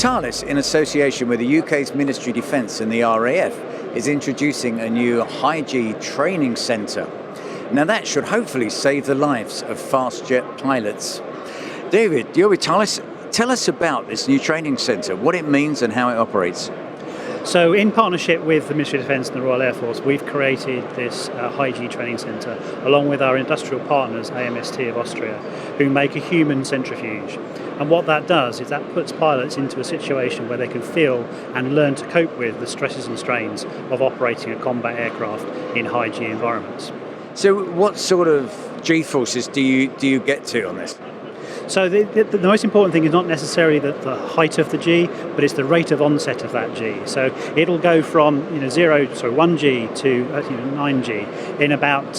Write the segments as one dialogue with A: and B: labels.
A: Thales, in association with the UK's Ministry of Defence and the RAF, is introducing a new high-G training centre. Now that should hopefully save the lives of fast jet pilots. David, you're with Thales. Tell us about this new training centre, what it means and how it operates.
B: So in partnership with the Ministry of Defence and the Royal Air Force, we've created this high-G training centre along with our industrial partners, AMST of Austria, who make a human centrifuge. And what that does is that puts pilots into a situation where they can feel and learn to cope with the stresses and strains of operating a combat aircraft in high-G environments.
A: So what sort of G-forces do you get to on this?
B: So the most important thing is not necessarily the height of the G, but it's the rate of onset of that G. So it'll go from 1G to 9G in about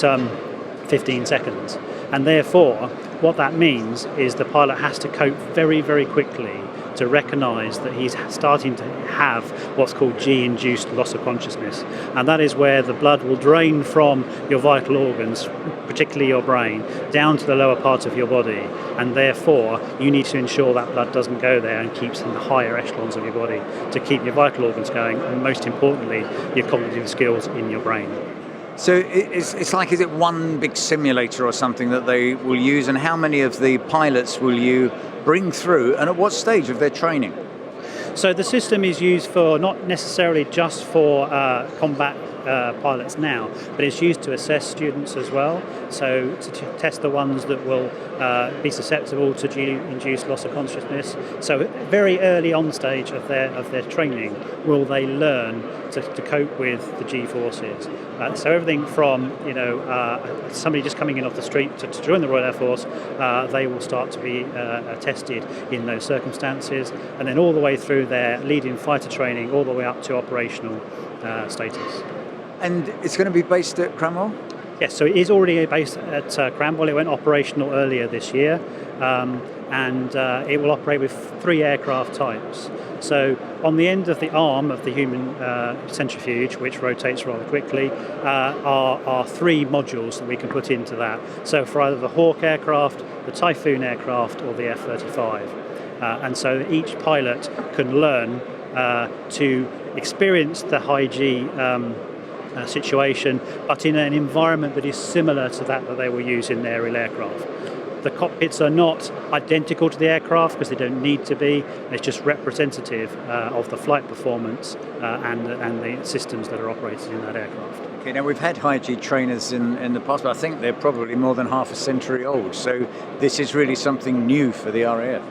B: 15 seconds. And therefore, what that means is the pilot has to cope very, very quickly to recognise that he's starting to have what's called G-induced loss of consciousness. And that is where the blood will drain from your vital organs, particularly your brain, down to the lower part of your body. And therefore, you need to ensure that blood doesn't go there and keeps in the higher echelons of your body to keep your vital organs going, and most importantly, your cognitive skills in your brain.
A: So it's like, is it one big simulator or something that they will use, and how many of the pilots will you bring through, and at what stage of their training?
B: So the system is used for not necessarily just for combat pilots now, but it's used to assess students as well. So to test the ones that will be susceptible to G-induced loss of consciousness. So very early on stage of their training, will they learn to cope with the G-forces. So everything from somebody just coming in off the street to join the Royal Air Force, they will start to be tested in those circumstances, and then all the way through their lead-in fighter training, all the way up to operational status.
A: And it's going to be based at Cranwell?
B: Yes, so it is already based at Cranwell. It went operational earlier this year, and it will operate with 3 aircraft types. So on the end of the arm of the human centrifuge, which rotates rather quickly, are 3 modules that we can put into that. So for either the Hawk aircraft, the Typhoon aircraft, or the F-35. And so each pilot can learn to experience the high-G situation, but in an environment that is similar to that they will use in their aerial aircraft. The cockpits are not identical to the aircraft because they don't need to be. It's just representative of the flight performance and the systems that are operated in that aircraft.
A: Okay, now we've had high-G trainers in the past, but I think they're probably more than half a century old. So this is really something new for the RAF.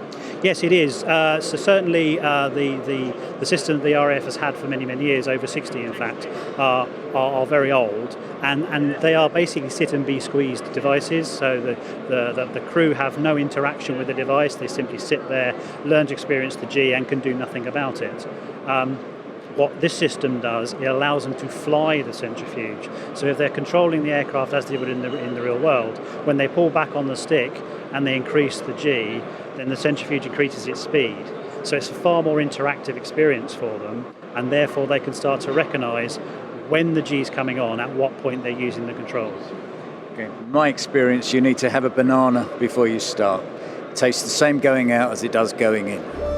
B: Yes, it is. So certainly the system that the RAF has had for many, many years, over 60 in fact, are very old, and they are basically sit and be squeezed devices. So the crew have no interaction with the device. They simply sit there, learn to experience the G, and can do nothing about it. What this system does, it allows them to fly the centrifuge. So if they're controlling the aircraft as they would in the real world, when they pull back on the stick and they increase the G, then the centrifuge increases its speed. So it's a far more interactive experience for them, and therefore they can start to recognise when the G is coming on, at what point they're using the controls.
A: Okay. In my experience, you need to have a banana before you start. It tastes the same going out as it does going in.